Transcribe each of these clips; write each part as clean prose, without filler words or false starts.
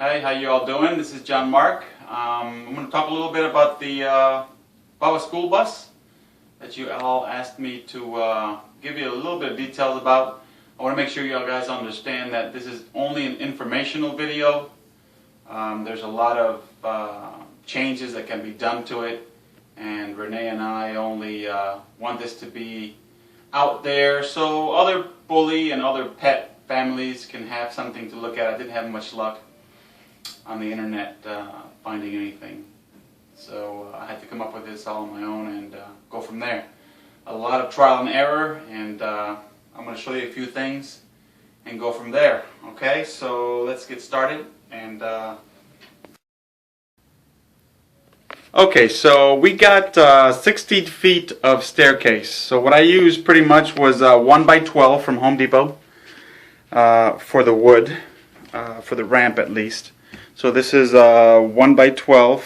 Hey, how you all doing? This is John Mark. I'm going to talk a little bit about the Bubba school bus that you all asked me to give you a little bit of details about. I want to make sure you all guys understand that this is only an informational video. There's a lot of changes that can be done to it, and Renee and I only want this to be out there so other bully and other pet families can have something to look at. I didn't have much luck on the internet finding anything, so I had to come up with this all on my own and go from there. A lot of trial and error, and I'm going to show you a few things and go from there. Okay, so let's get started. And okay, so we got 16 feet of staircase. So what I used pretty much was 1x12 from Home Depot for the wood, for the ramp at least. So this is 1x12,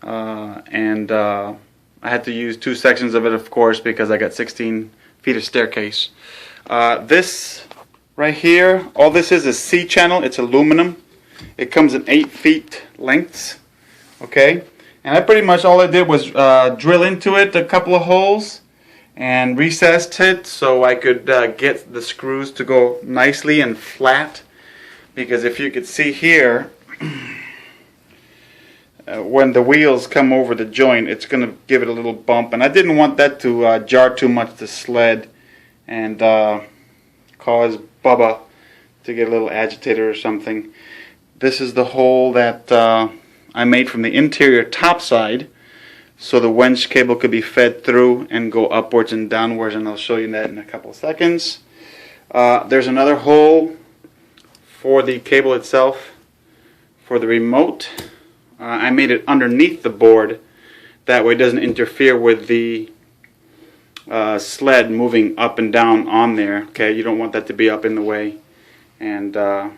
and I had to use 2 sections of it, of course, because I got 16 feet of staircase. This right here, all this is C-channel. It's aluminum. It comes in 8 feet lengths. Okay, and I pretty much all I did was drill into it a couple of holes and recessed it so I could get the screws to go nicely and flat. Because if you could see here, when the wheels come over the joint, it's going to give it a little bump, and I didn't want that to jar too much the sled and cause Bubba to get a little agitated or something. This is the hole that I made from the interior top side, so the winch cable could be fed through and go upwards and downwards, and I'll show you that in a couple of seconds. There's another hole for the cable itself. For the remote, I made it underneath the board, that way it doesn't interfere with the sled moving up and down on there. Okay, you don't want that to be up in the way. And I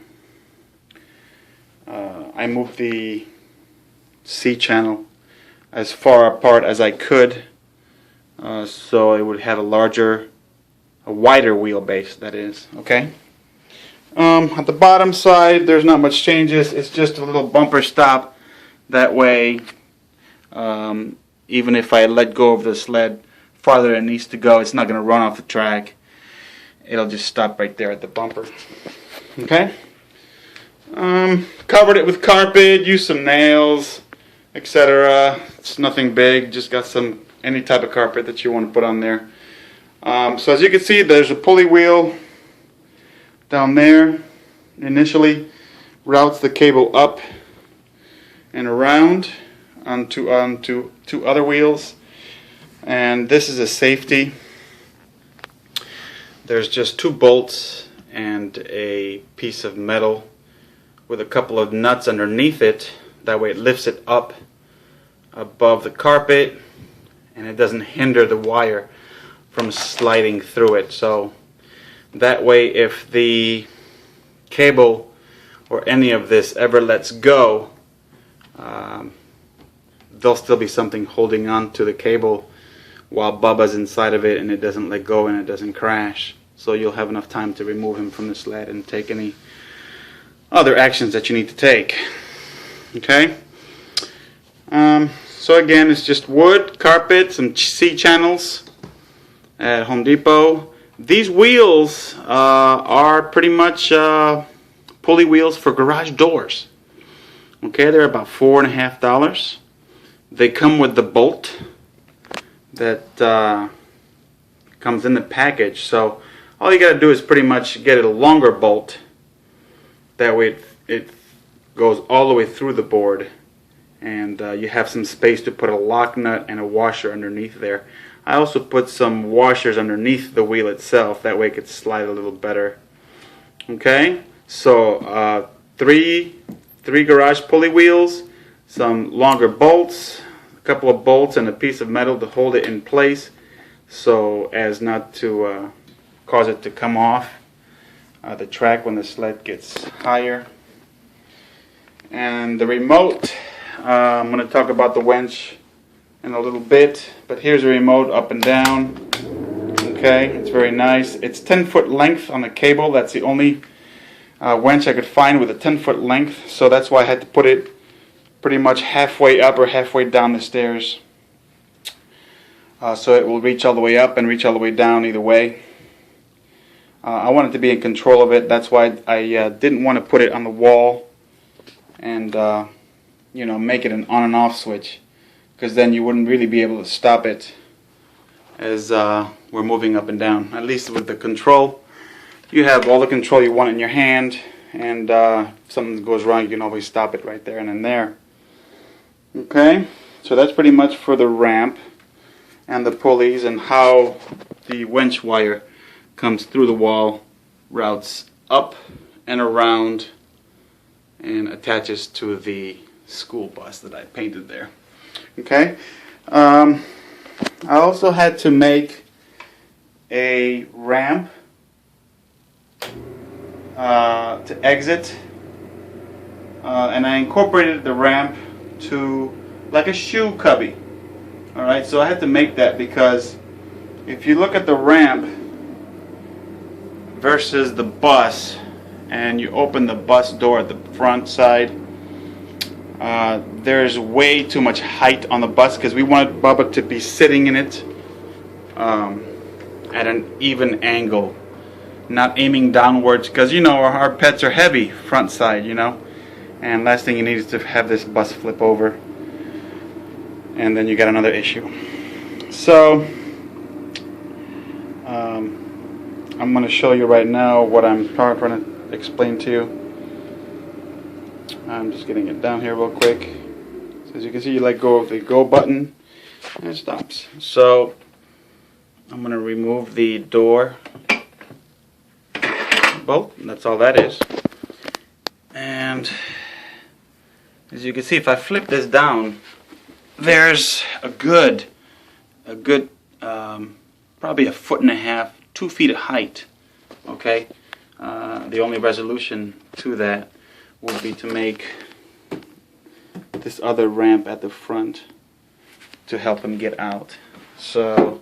moved the C-channel as far apart as I could, so it would have a wider wheelbase, that is. Okay. At the bottom side, there's not much changes. It's just a little bumper stop. That way, even if I let go of the sled farther than it needs to go, it's not going to run off the track. It'll just stop right there at the bumper. Okay? Covered it with carpet, used some nails, etc. It's nothing big. Just got any type of carpet that you want to put on there. So as you can see, there's a pulley wheel down there. Initially routes the cable up and around onto 2 other wheels, and this is a safety. There's just 2 bolts and a piece of metal with a couple of nuts underneath it. That way it lifts it up above the carpet and it doesn't hinder the wire from sliding through it. So that way, if the cable or any of this ever lets go, there'll still be something holding on to the cable while Bubba's inside of it, and it doesn't let go and it doesn't crash. So you'll have enough time to remove him from the sled and take any other actions that you need to take. Okay? So again, it's just wood, carpet, some C-channels at Home Depot. These wheels are pretty much pulley wheels for garage doors. Okay, they're about $4.50. They come with the bolt that comes in the package. So all you got to do is pretty much get a longer bolt. That way it goes all the way through the board, and you have some space to put a lock nut and a washer underneath there. I also put some washers underneath the wheel itself, that way it could slide a little better. Okay, so 3 garage pulley wheels, some longer bolts, a couple of bolts, and a piece of metal to hold it in place so as not to cause it to come off the track when the sled gets higher. And the remote, I'm going to talk about the winch in a little bit, but here's a remote up and down. Okay, it's very nice. It's 10-foot length on the cable. That's the only winch I could find with a 10-foot length, so that's why I had to put it pretty much halfway up or halfway down the stairs. So it will reach all the way up and reach all the way down either way. I wanted to be in control of it. That's why I didn't want to put it on the wall and you know, make it an on and off switch, because then you wouldn't really be able to stop it as we're moving up and down. At least with the control, you have all the control you want in your hand, and if something goes wrong, you can always stop it right there and then there. Okay, so that's pretty much for the ramp and the pulleys and how the winch wire comes through the wall, routes up and around, and attaches to the school bus that I painted there. Okay, I also had to make a ramp to exit, and I incorporated the ramp to like a shoe cubby. Alright, so I had to make that because if you look at the ramp versus the bus, and you open the bus door at the front side, there's way too much height on the bus because we wanted Bubba to be sitting in it at an even angle, not aiming downwards, because you know our pets are heavy front side, you know, and last thing you need is to have this bus flip over, and then you got another issue. So I'm going to show you right now what I'm trying to explain to you. I'm just getting it down here real quick. So as you can see, you let go of the go button and it stops. So I'm going to remove the door bolt, and that's all that is. And as you can see, if I flip this down, there's a good probably 1.5 feet, 2 feet of height. Okay, the only resolution to that would be to make this other ramp at the front to help him get out. So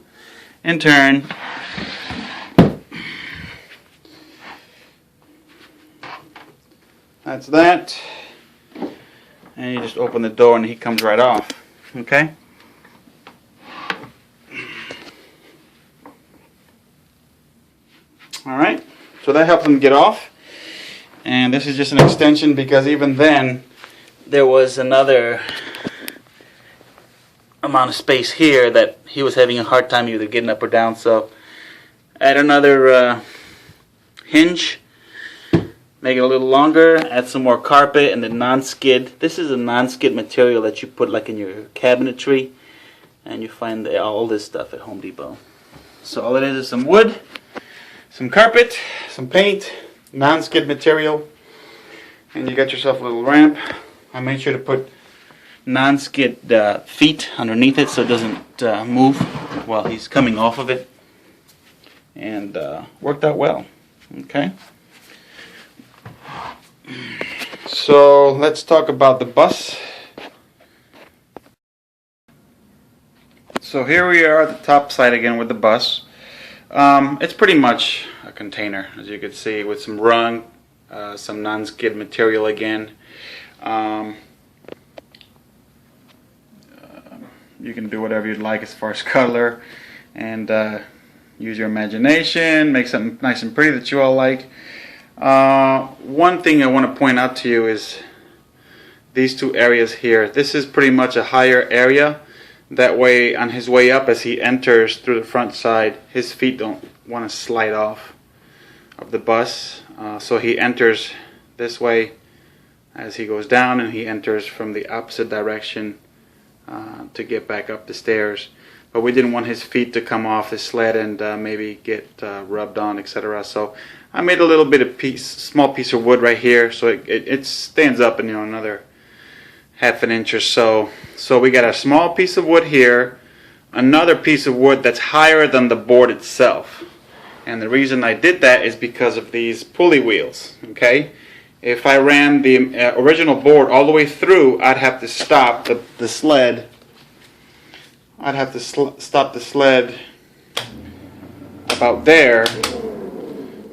in turn, that's that, and you just open the door and he comes right off. Okay, alright, so that helps him get off. And this is just an extension because even then there was another amount of space here that he was having a hard time either getting up or down. So add another hinge, make it a little longer, add some more carpet and the non-skid. This is a non-skid material that you put like in your cabinetry, and you find all this stuff at Home Depot. So all it is some wood, some carpet, some paint, non-skid material, and you got yourself a little ramp. I made sure to put non-skid feet underneath it so it doesn't move while he's coming off of it, and worked out well. Okay, so let's talk about the bus. So here we are at the top side again with the bus. It's pretty much a container, as you can see, with some rung, some non-skid material again. You can do whatever you'd like as far as color, and use your imagination, make something nice and pretty that you all like. One thing I want to point out to you is these two areas here. This is pretty much a higher area. That way, on his way up, as he enters through the front side, his feet don't want to slide off of the bus. So he enters this way as he goes down, and he enters from the opposite direction to get back up the stairs. But we didn't want his feet to come off the sled and maybe get rubbed on, etc. So I made a little bit of small piece of wood right here, so it stands up in, you know, another ½ inch or so. So we got a small piece of wood here, another piece of wood that's higher than the board itself. And the reason I did that is because of these pulley wheels. Okay, if I ran the original board all the way through, I'd have to stop the sled. I'd have to stop the sled about there,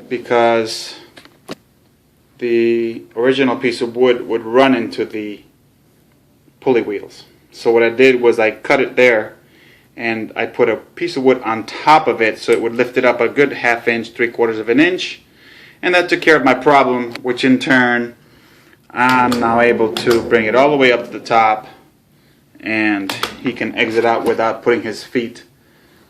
because the original piece of wood would run into the pulley wheels. So what I did was I cut it there, and I put a piece of wood on top of it so it would lift it up a good 1/2 inch, 3/4 of an inch, and that took care of my problem, which in turn I'm now able to bring it all the way up to the top, and he can exit out without putting his feet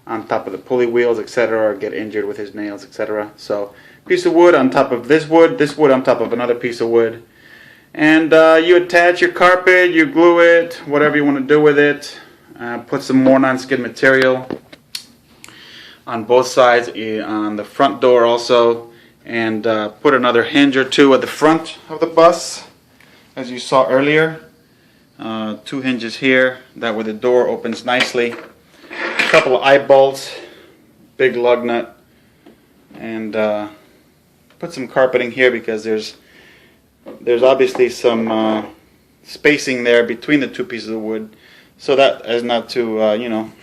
on top of the pulley wheels, etc., or get injured with his nails, etc. So piece of wood on top of this wood on top of another piece of wood, and you attach your carpet, you glue it, whatever you want to do with it. Put some more non-skid material on both sides, on the front door also, and put another hinge or two at the front of the bus, as you saw earlier. 2 hinges here, that way the door opens nicely. A couple of eye bolts, big lug nut, and put some carpeting here because there's obviously some spacing there between the 2 pieces of wood, so that as not to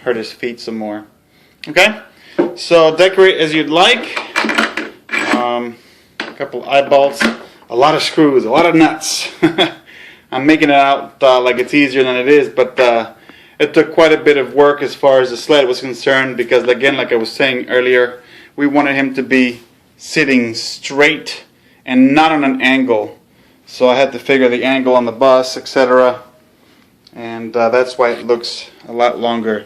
hurt his feet some more. Okay, so decorate as you'd like. A couple of eye bolts, a lot of screws, a lot of nuts. I'm making it out like it's easier than it is, but it took quite a bit of work as far as the sled was concerned, because again, like I was saying earlier, we wanted him to be sitting straight and not on an angle. So I had to figure the angle on the bus, etc. And that's why it looks a lot longer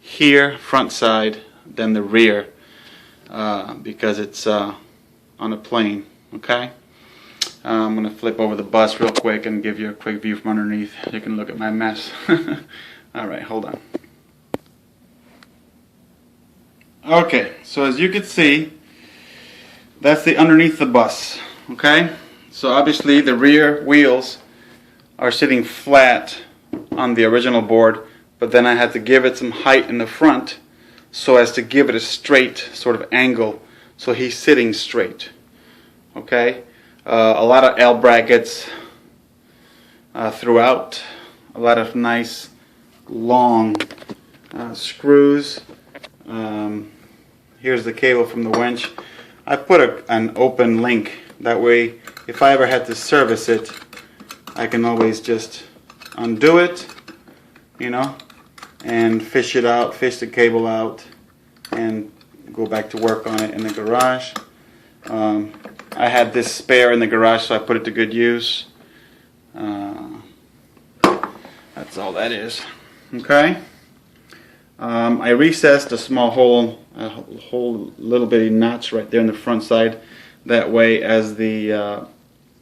here, front side, than the rear, because it's on a plane. Okay, I'm going to flip over the bus real quick and give you a quick view from underneath. You can look at my mess. Alright, hold on. Okay, so as you can see, that's the underneath the bus. Okay, so obviously the rear wheels are sitting flat on the original board, but then I had to give it some height in the front so as to give it a straight sort of angle, so he's sitting straight. Okay, a lot of L brackets throughout, a lot of nice long screws. Here's the cable from the winch. I put an open link, that way if I ever had to service it, I can always just undo it, and fish it out, fish the cable out, and go back to work on it in the garage. I had this spare in the garage, so I put it to good use. That's all that is. Okay. I recessed a small hole, a whole little bitty notch right there in the front side. That way, as the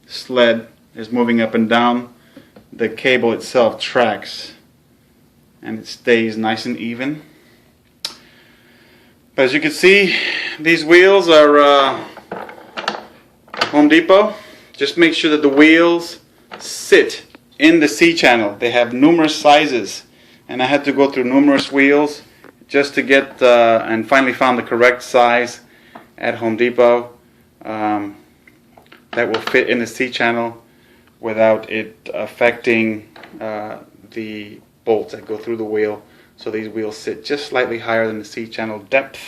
sled is moving up and down, the cable itself tracks and it stays nice and even. But as you can see, these wheels are Home Depot. Just make sure that the wheels sit in the C-channel. They have numerous sizes, and I had to go through numerous wheels just to get and finally found the correct size at Home Depot that will fit in the C-channel without it affecting the bolts that go through the wheel. So these wheels sit just slightly higher than the C-channel depth,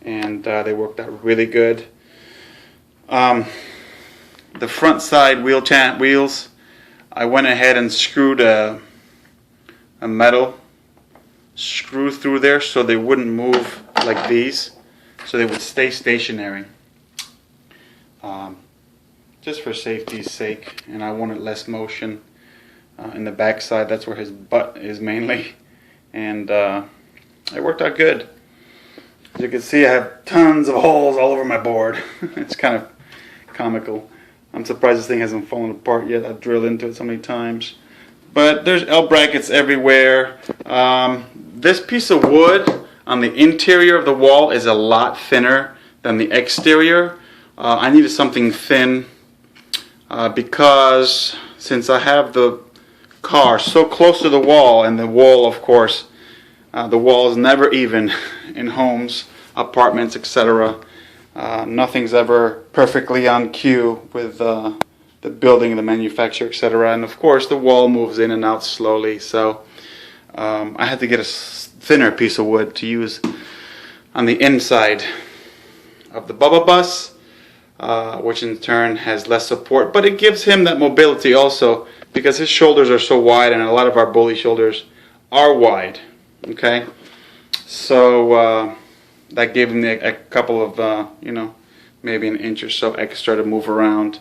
and they worked out really good. The front side wheels, I went ahead and screwed a metal screw through there so they wouldn't move like these, so they would stay stationary, just for safety's sake. And I wanted less motion in the back side. That's where his butt is mainly, and it worked out good. As you can see, I have tons of holes all over my board. It's kind of comical. I'm surprised this thing hasn't fallen apart yet. I've drilled into it so many times. But there's L brackets everywhere. This piece of wood on the interior of the wall is a lot thinner than the exterior. I needed something thin because since I have the car so close to the wall, and the wall, of course, the wall is never even in homes, apartments, etc. Nothing's ever perfectly on cue with the building, the manufacturer, etc. And of course the wall moves in and out slowly, so I had to get a thinner piece of wood to use on the inside of the Bubba bus. which in turn has less support, but it gives him that mobility also, because his shoulders are so wide, and a lot of our bully shoulders are wide. Okay, so that gave him a couple of maybe an inch or so extra to move around,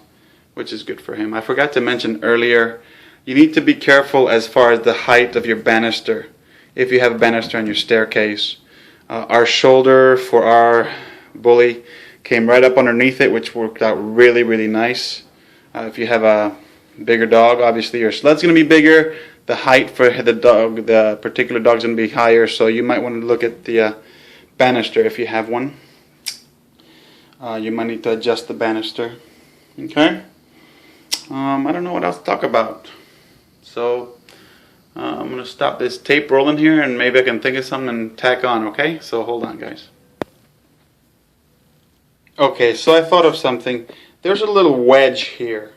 which is good for him. I forgot to mention earlier, you need to be careful as far as the height of your banister. If you have a banister on your staircase, our shoulder for our bully came right up underneath it, which worked out really, really nice. If you have a bigger dog, obviously your sled's going to be bigger. The height for the dog, the particular dog's going to be higher, so you might want to look at the banister if you have one. You might need to adjust the banister. Okay? I don't know what else to talk about. So I'm going to stop this tape rolling here, and maybe I can think of something and tack on, okay? So hold on, guys. Okay, so I thought of something. There's a little wedge here,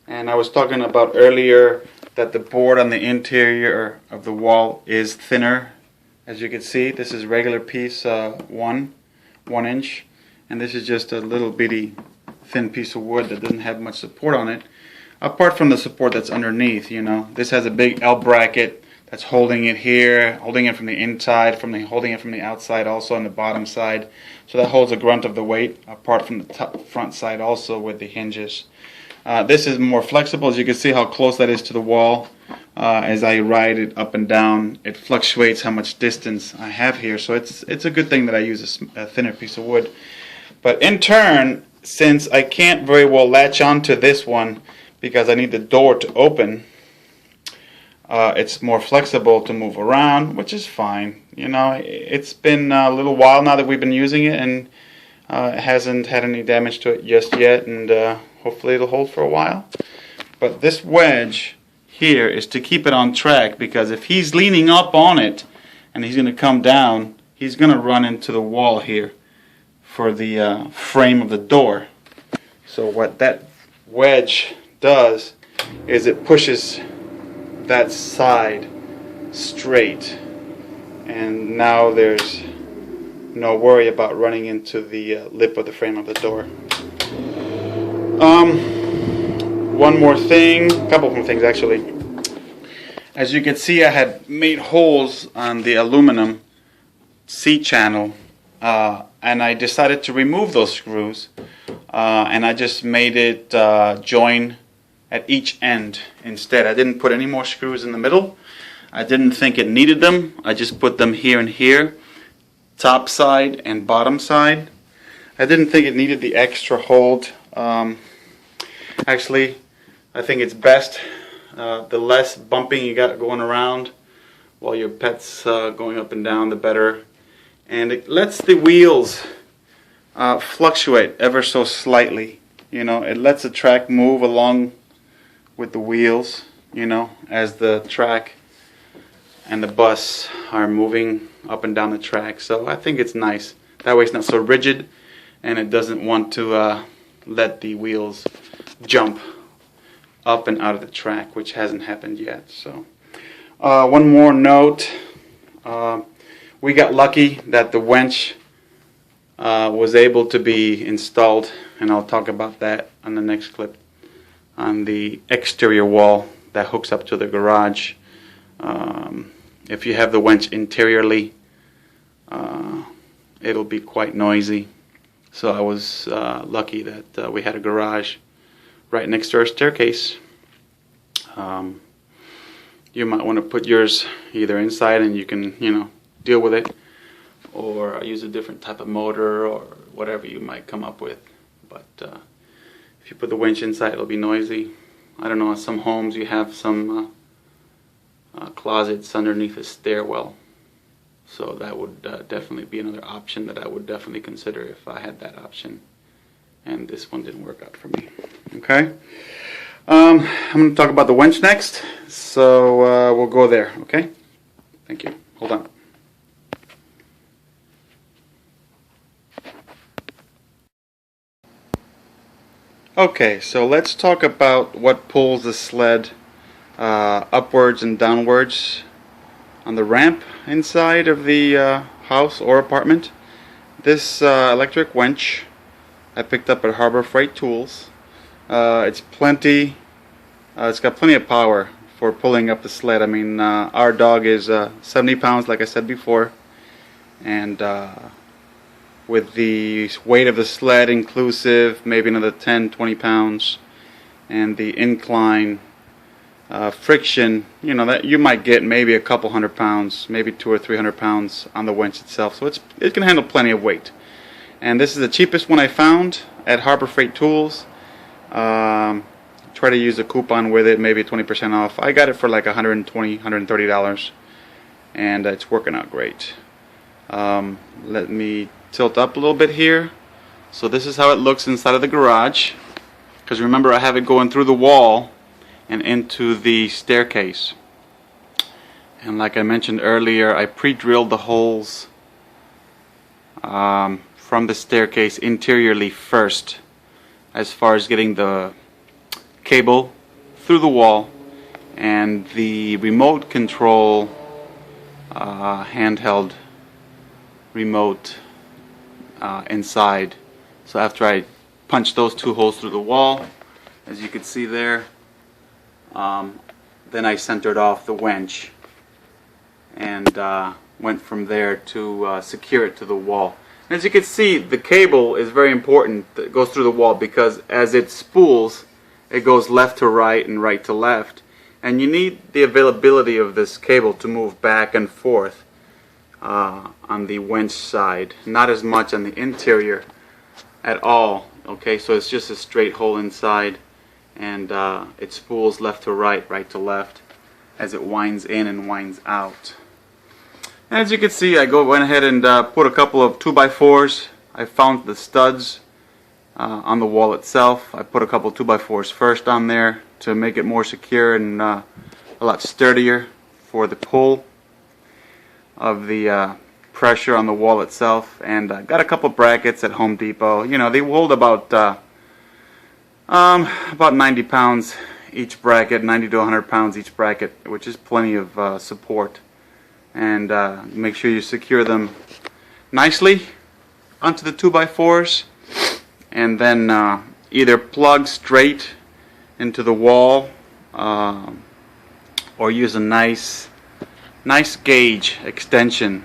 and I was talking about earlier that the board on the interior of the wall is thinner. As you can see, this is regular piece 1 inch, and this is just a little bitty thin piece of wood that doesn't have much support on it, apart from the support that's underneath. This has a big L bracket that's holding it here, holding it from the inside, holding it from the outside also on the bottom side. So that holds a grunt of the weight, apart from the front side also with the hinges. This is more flexible. As you can see how close that is to the wall. As I ride it up and down, it fluctuates how much distance I have here. So it's a good thing that I use a thinner piece of wood. But in turn, since I can't very well latch onto this one because I need the door to open, it's more flexible to move around, which is fine. It's been a little while now that we've been using it, and it hasn't had any damage to it just yet, and hopefully it'll hold for a while. But this wedge here is to keep it on track, because if he's leaning up on it and he's going to come down, he's going to run into the wall here for the frame of the door. So what that wedge does is it pushes that side straight, and now there's no worry about running into the lip of the frame of the door. One more thing, a couple more things actually. As you can see, I had made holes on the aluminum C-channel, and I decided to remove those screws, and I just made it join at each end instead. I didn't put any more screws in the middle. I didn't think it needed them. I just put them here and here, top side and bottom side. I didn't think it needed the extra hold. Actually, I think it's best the less bumping you got going around while your pet's going up and down, the better. And it lets the wheels fluctuate ever so slightly. It lets the track move along with the wheels, as the track and the bus are moving up and down the track. So I think it's nice. That way it's not so rigid, and it doesn't want to let the wheels jump up and out of the track, which hasn't happened yet. So one more note. We got lucky that the winch was able to be installed, and I'll talk about that on the next clip, on the exterior wall that hooks up to the garage. If you have the winch interiorly, it'll be quite noisy. So I was lucky that we had a garage right next to our staircase. You might want to put yours either inside and you can, deal with it, or use a different type of motor or whatever you might come up with. But if you put the winch inside, it'll be noisy. I don't know, in some homes you have some closets underneath a stairwell. So that would definitely be another option that I would definitely consider if I had that option. And this one didn't work out for me. Okay? I'm going to talk about the winch next. So we'll go there. Okay? Thank you. Hold on. Okay, so let's talk about what pulls the sled upwards and downwards on the ramp inside of the house or apartment. This electric winch I picked up at Harbor Freight Tools. It's got plenty of power for pulling up the sled. I mean, our dog is 70 pounds, like I said before, and with the weight of the sled inclusive, maybe another 10-20 pounds, and the incline friction, you know, that you might get maybe a couple 100 pounds, maybe 200 or 300 pounds on the winch itself. So it can handle plenty of weight. And this is the cheapest one I found at Harbor Freight Tools. Try to use a coupon with it, maybe 20% off. I got it for like $120, $130, and it's working out great. Let me tilt up a little bit here. So this is how it looks inside of the garage, because remember, I have it going through the wall and into the staircase. And like I mentioned earlier, I pre-drilled the holes from the staircase interiorly first, as far as getting the cable through the wall and the remote control handheld remote inside. So after I punched those two holes through the wall, as you can see there, then I centered off the winch and went from there to secure it to the wall. And as you can see, the cable is very important that goes through the wall, because as it spools, it goes left to right and right to left, and you need the availability of this cable to move back and forth on the winch side, not as much on the interior at all. Okay, so it's just a straight hole inside, and it spools left to right, right to left, as it winds in and winds out. As you can see, I went ahead and put a couple of 2x4s. I found the studs on the wall itself. I put a couple of 2x4s first on there to make it more secure and a lot sturdier for the pull of the pressure on the wall itself. And got a couple of brackets at Home Depot. You know, they hold about 90 pounds each bracket, 90 to 100 pounds each bracket, which is plenty of support. And make sure you secure them nicely onto the 2x4s, and then either plug straight into the wall or use a nice gauge extension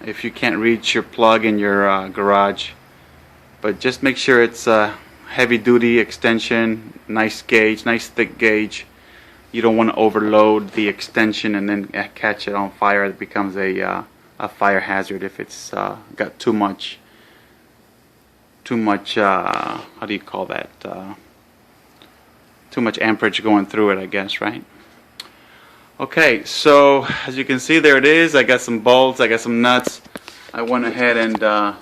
if you can't reach your plug in your garage. But just make sure it's a heavy duty extension, nice gauge, nice thick gauge. You don't want to overload the extension and then catch it on fire. It becomes a fire hazard if it's got too much how do you call that, too much amperage going through it, I guess, right? Okay, so as you can see, there it is. I got some bolts, I got some nuts. I went ahead and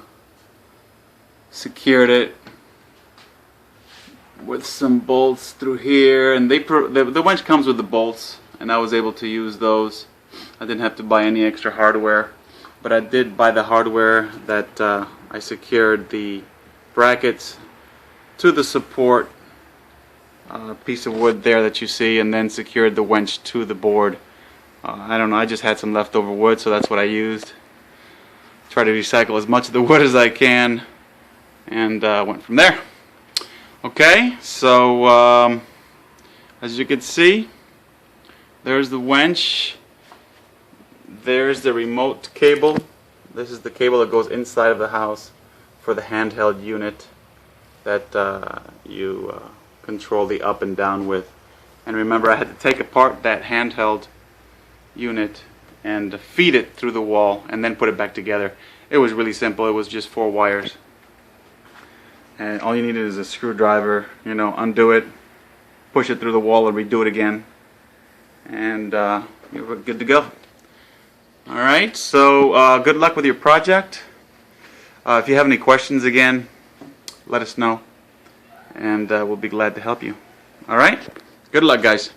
secured it with some bolts through here, and the winch comes with the bolts, and I was able to use those. I didn't have to buy any extra hardware, but I did buy the hardware that I secured the brackets to the support piece of wood there that you see, and then secured the winch to the board. I don't know, I just had some leftover wood, so that's what I used. Try to recycle as much of the wood as I can, and went from there. Okay, so as you can see, there's the winch, there's the remote cable. This is the cable that goes inside of the house for the handheld unit that you control the up and down with. And remember, I had to take apart that handheld unit and feed it through the wall and then put it back together. It was really simple. It was just 4 wires. And all you needed is a screwdriver, you know, undo it, push it through the wall and redo it again, and you're good to go. Alright, so good luck with your project. If you have any questions, again, let us know, and we'll be glad to help you. Alright, good luck, guys.